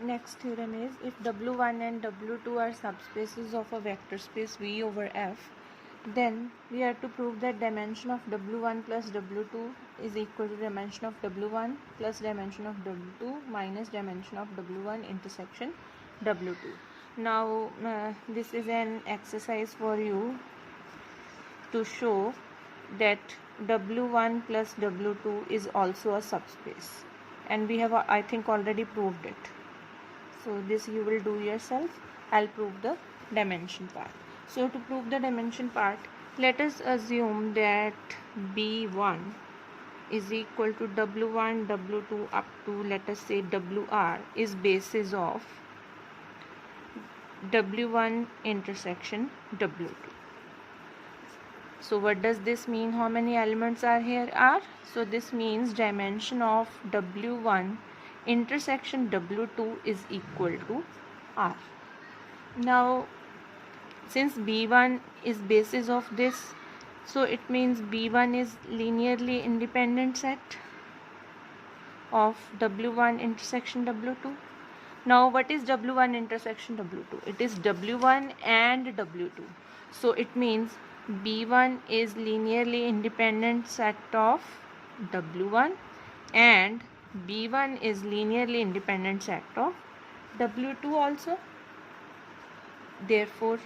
next theorem is, if W1 and W2 are subspaces of a vector space V over F, then we have to prove that dimension of W1 plus W2 is equal to dimension of W1 plus dimension of W2 minus dimension of W1 intersection W2. Now this is an exercise for you to show that W1 plus W2 is also a subspace, and we have I think already proved it. So this you will do yourself. I'll prove the dimension part. So to prove the dimension part, let us assume that B1 is equal to W1, W2 up to, let us say, WR is basis of W1 intersection W2. So what does this mean? How many elements are here? R. So this means dimension of W1 intersection W2 is equal to R. Now since B1 is basis of this, so it means B1 is linearly independent set of W1 intersection W2. Now what is W1 intersection W2? It is W1 and W2. So it means B1 is linearly independent set of W1 and B1 is linearly independent set of W2 also. Therefore,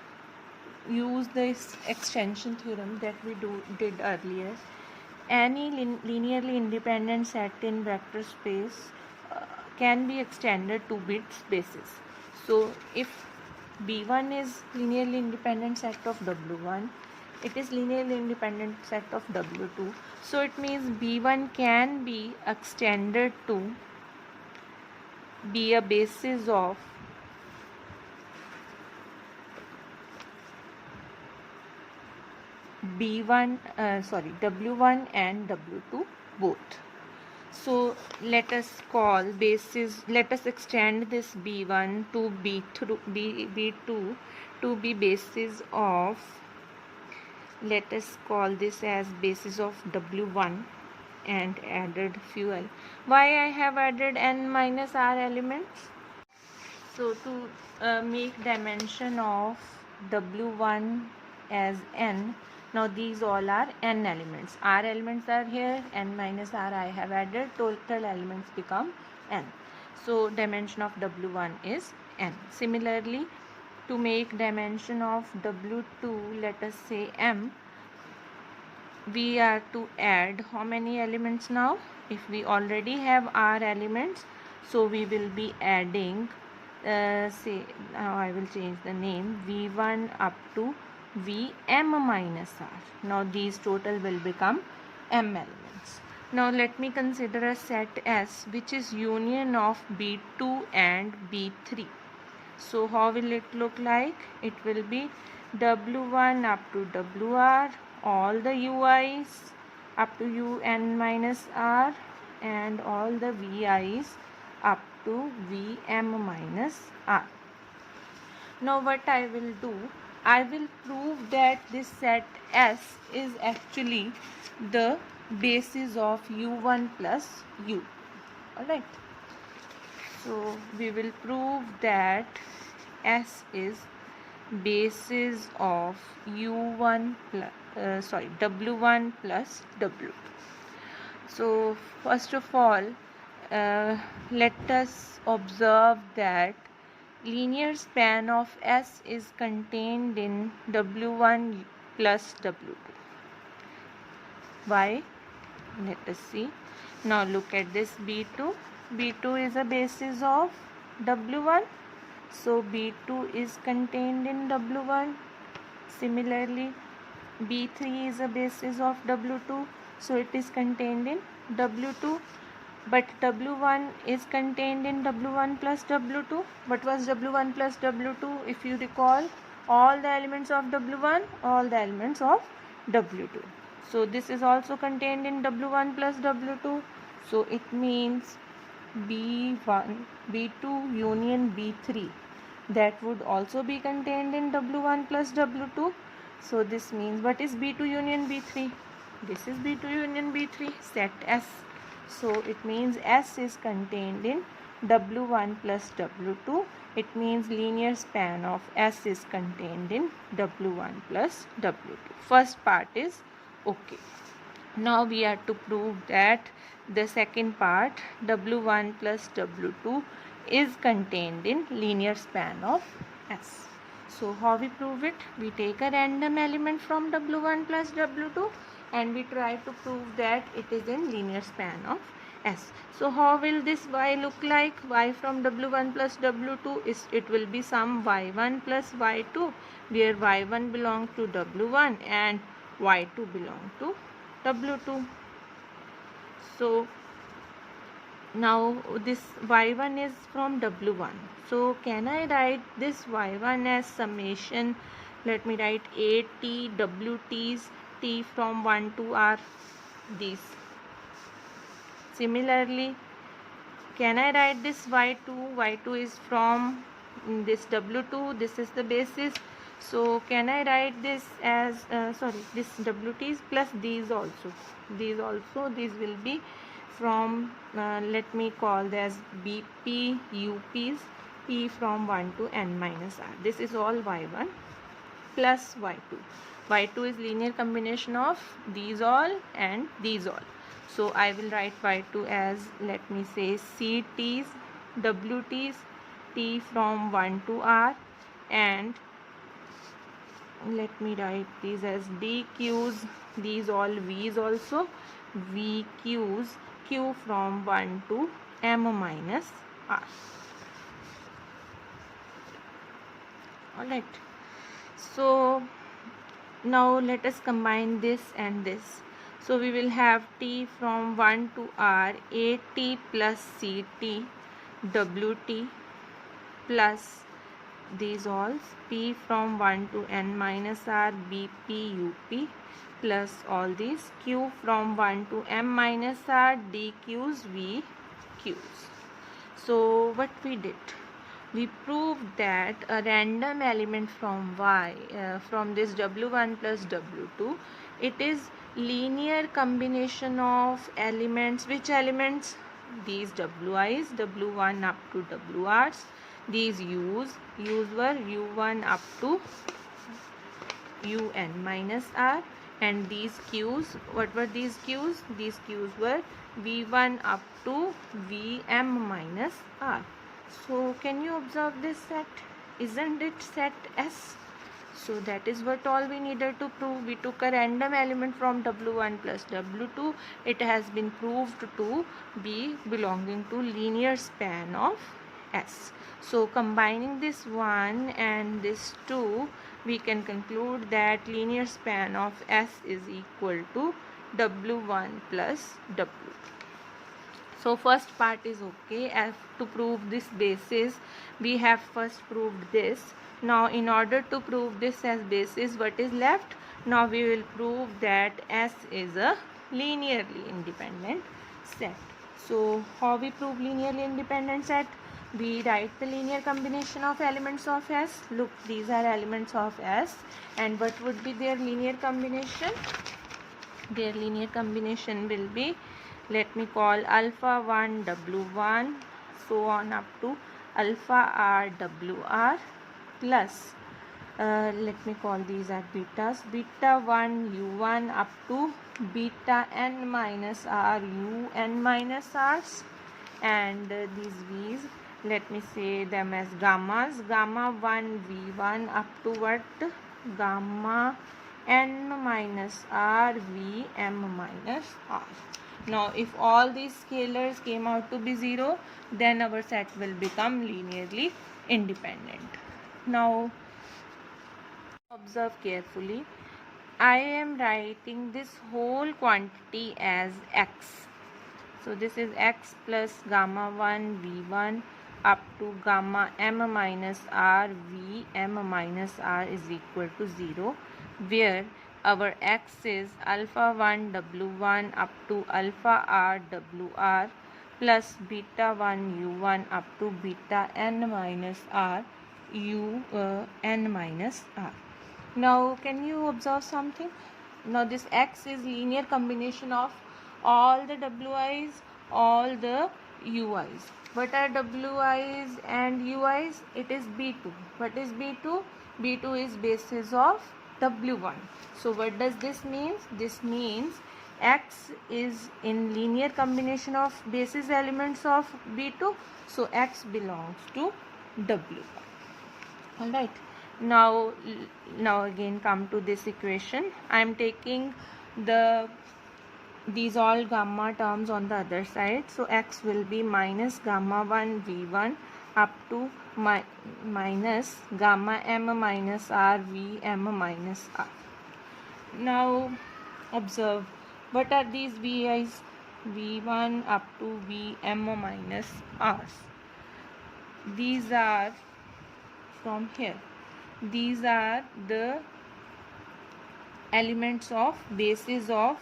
use this extension theorem that we did earlier. Any linearly independent set in vector space can be extended to bit spaces. So if B1 is linearly independent set of W1, it is linearly independent set of W2. So it means B1 can be extended to be a basis of W1 and W2 both. So let us extend this B1 to B2 to be basis of, let us call this as basis of W1 and added fuel. Why I have added n minus r elements? So to make dimension of W1 as n, now these all are n elements. R elements are here, n minus r I have added, total elements become n. So dimension of W1 is n. Similarly, to make dimension of W2, let us say m, we are to add how many elements now? If we already have r elements, so we will be adding, say now I will change the name, V1 up to Vm minus r. Now these total will become m elements. Now let me consider a set S which is union of B2 and B3. So how will it look like? It will be W1 up to WR, all the UIs up to UN minus R, and all the VIs up to VM minus R. Now what I will do, I will prove that this set S is actually the basis of U1 plus U. Alright. So we will prove that S is basis of U1 plus W1 plus W2. So first of all, let us observe that linear span of S is contained in W1 plus W2. Why? Let us see. Now look at this B2. B2 is a basis of W1. So B2 is contained in W1. Similarly, B3 is a basis of W2. So it is contained in W2. But W1 is contained in W1 plus W2. What was W1 plus W2? If you recall, all the elements of W1, all the elements of W2. So this is also contained in W1 plus W2. So it means B1, B2 union B3, that would also be contained in W1 plus W2. So this means, what is B2 union B3? This is B2 union B3, set S. So it means S is contained in W1 plus W2. It means linear span of S is contained in W1 plus W2. First part is okay. Now we are to prove that the second part, W1 plus W2, is contained in linear span of S. So how we prove it? We take a random element from W1 plus W2 and we try to prove that it is in linear span of S. So how will this Y look like? Y from W1 plus W2 is, it will be some Y1 plus Y2, where Y1 belongs to W1 and Y2 belong to W2. So now this Y1 is from W1. So can I write this Y1 as summation? Let me write AT WT's T from 1 to R, these. Similarly, can I write this Y2? Y2 is from this W2. This is the basis. So can I write this as this WT's plus these also. These will be from let me call this BP UP's P from 1 to n minus r. This is all Y1 plus Y2. Y2 is linear combination of these all and these all. So I will write Y2 as, let me say, CT's WT's T from 1 to R, and let me write these as DQ's, these all V's also, VQ's Q from 1 to M minus R. Alright. So now let us combine this and this. So we will have T from 1 to R, AT plus CT, WT plus these all, P from 1 to n minus R, BP, UP plus all these, Q from 1 to m minus R, DQs, VQs. So what we did? We proved that a random element from Y, from this W1 plus W2, it is linear combination of elements. Which elements? These WI's, W1 up to WR's. These U's were U1 up to UN minus R. And these Q's, what were these Q's? These Q's were V1 up to VM minus R. So can you observe this set? Isn't it set S? So that is what all we needed to prove. We took a random element from W1 plus W2. It has been proved to be belonging to linear span of S. So combining this 1 and this 2, we can conclude that linear span of S is equal to W1 plus W2. So first part is okay. As to prove this basis, we have first proved this. Now in order to prove this as basis, what is left? Now we will prove that S is a linearly independent set. So how we prove linearly independent set? We write the linear combination of elements of S. Look, these are elements of S, and what would be their linear combination? Their linear combination will be, let me call alpha 1 W1 so on up to alpha R WR plus let me call these are betas, beta 1 U1 up to beta n minus R UN minus R's, and these V's, let me say them as gammas, gamma 1 V1 up to what? Gamma n minus R VM minus R. Now if all these scalars came out to be 0, then our set will become linearly independent. Now observe carefully. I am writing this whole quantity as X. So this is X plus gamma 1 V1 up to gamma m minus R VM minus R is equal to 0, where our X is alpha 1 W1 up to alpha R WR plus beta 1 U1 up to beta n minus R UN minus R. Now can you observe something? Now this X is linear combination of all the WI's, all the UI's. What are wi's and ui's? It is b2. What is b2? b2 is basis of w1. So what does this mean? This means x is in linear combination of basis elements of b2, so x belongs to w1. All right, now again come to this equation. I am taking these all gamma terms on the other side, so x will be minus gamma 1 v1 up to minus gamma m minus r v m minus r. Now observe, what are these vi's? v1 up to vm minus r. These are from here, these are the elements of basis of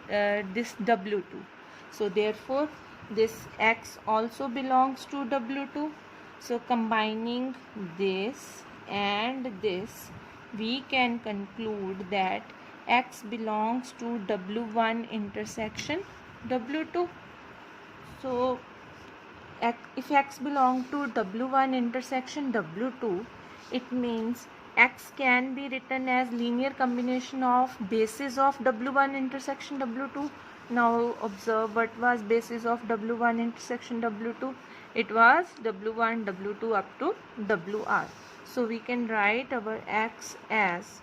this w2. So therefore this x also belongs to w2. So combining this and this, we can conclude that x belongs to w1 intersection w2. So if x belongs to w1 intersection w2, it means x can be written as linear combination of basis of w1 intersection w2. Now observe, what was basis of w1 intersection w2? It was w1 w2 up to wr. So we can write our x as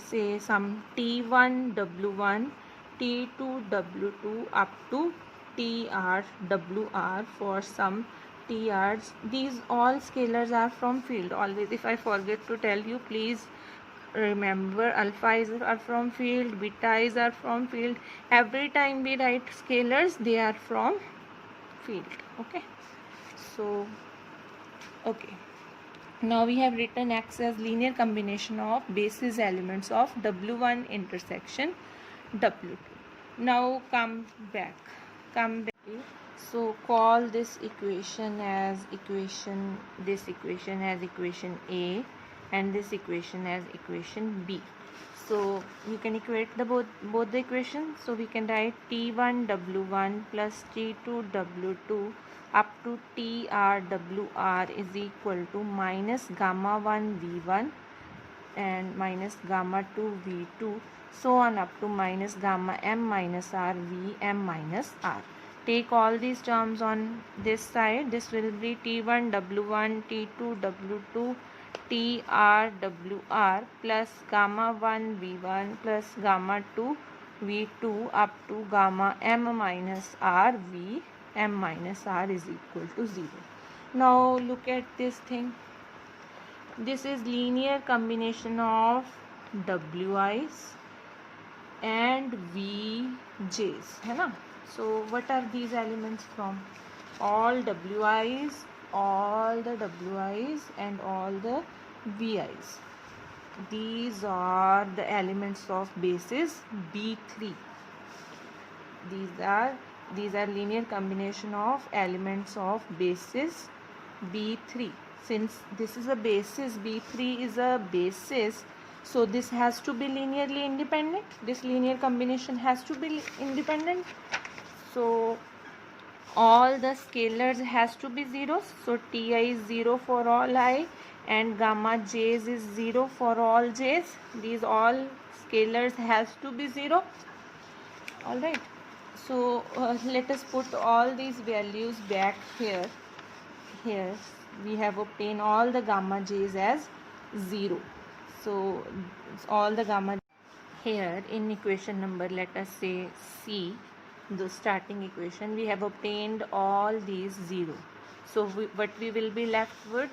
say some t1 w1 t2 w2 up to tr wr for some TRs. These all scalars are from field. Always, if I forget to tell you, please remember, alpha is are from field, beta is are from field. Every time we write scalars, they are from field. Okay, so okay, now we have written x as linear combination of basis elements of w1 intersection w2. Now come back. So call this equation as equation, this equation as equation A, and this equation as equation B. So you can equate the both the equations. So we can write T1 W1 plus T2 W2 up to TR WR is equal to minus gamma 1 V1 and minus gamma 2 V2, so on up to minus gamma M minus R V M minus R. Take all these terms on this side. This will be T1 W1 T2 W2 TR WR plus gamma 1 V1 plus gamma 2 V2 up to gamma M minus R V M minus R is equal to 0. Now look at this thing. This is linear combination of wi's and vj's, है ना? So what are these elements from? All wi's, all the wi's and all the vi's. These are the elements of basis B3. These are linear combination of elements of basis B3. Since this is a basis, B3 is a basis, so this has to be linearly independent. This linear combination has to be independent. So all the scalars has to be zeros. So Ti is 0 for all I and gamma j's is 0 for all j's. These all scalars has to be 0. Alright. So let us put all these values back here. Here we have obtained all the gamma j's as 0. So all the gamma here in equation number, let us say C, the starting equation, we have obtained all these 0. So what we will be left with?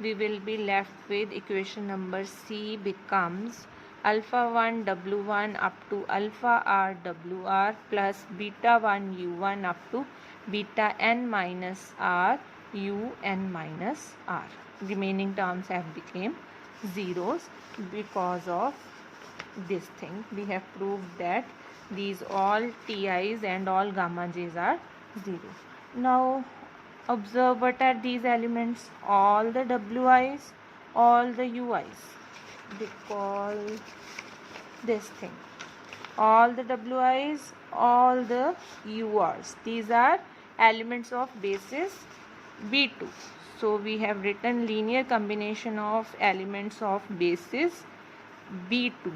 We will be left with equation number C becomes alpha 1 W1 up to alpha R WR plus beta 1 U1 up to beta N minus R U N minus R. Remaining terms have become zeros because of this thing. We have proved that these all TI's and all gamma J's are 0. Now observe, what are these elements? All the WI's, all the UI's. We call this thing all the WI's, all the UR's. These are elements of basis B2. So we have written linear combination of elements of basis B2.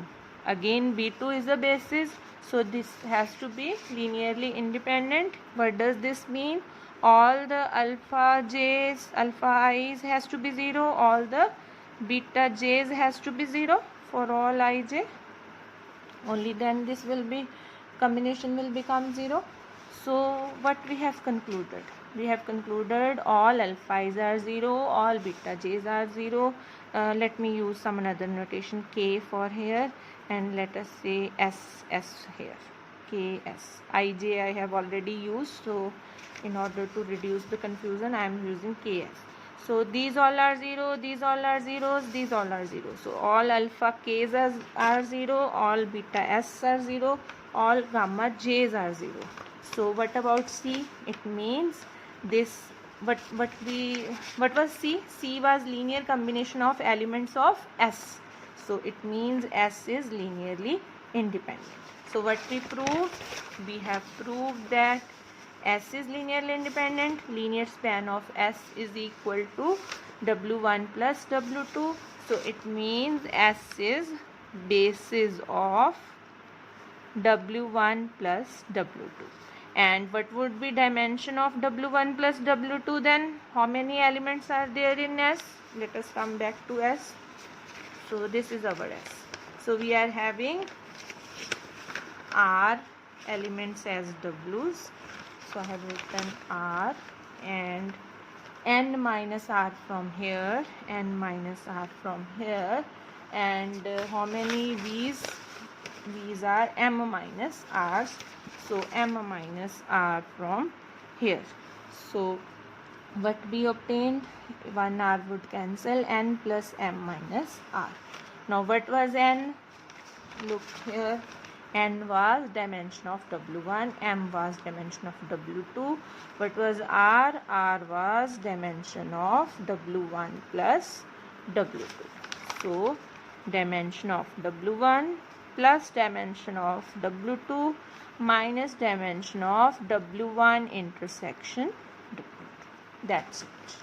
Again B2 is a basis, so this has to be linearly independent. What does this mean? All the alpha j's, alpha i's has to be 0, all the beta j's has to be 0 for all ij. Only then this will be, combination will become 0. So what we have concluded? We have concluded all alpha i's are 0, all beta j's are 0. Let me use some another notation, k for here, and let us say s here, ks. ij I have already used, so in order to reduce the confusion I am using ks. So these all are 0, these all are zeros, these all are 0. So all alpha k's are 0, all beta s are 0, all gamma j's are 0. So what about C? It means this, what was C? C was linear combination of elements of S. So it means S is linearly independent. So what we proved? We have proved that S is linearly independent. Linear span of S is equal to W1 plus W2. So it means S is basis of W1 plus W2. And what would be dimension of W1 plus W2 then? How many elements are there in S? Let us come back to S. So this is our S. So we are having R elements as W's. So I have written R and n minus R from here, n minus R from here, and how many V's? V's are m minus R's. So m minus R from here. So what we obtained? 1 R would cancel, n plus m minus R. Now what was n? Look here. N was dimension of W1, m was dimension of W2. What was R? R was dimension of W1 plus W2. So dimension of W1 plus dimension of W2 minus dimension of W1 intersection W2. That's it.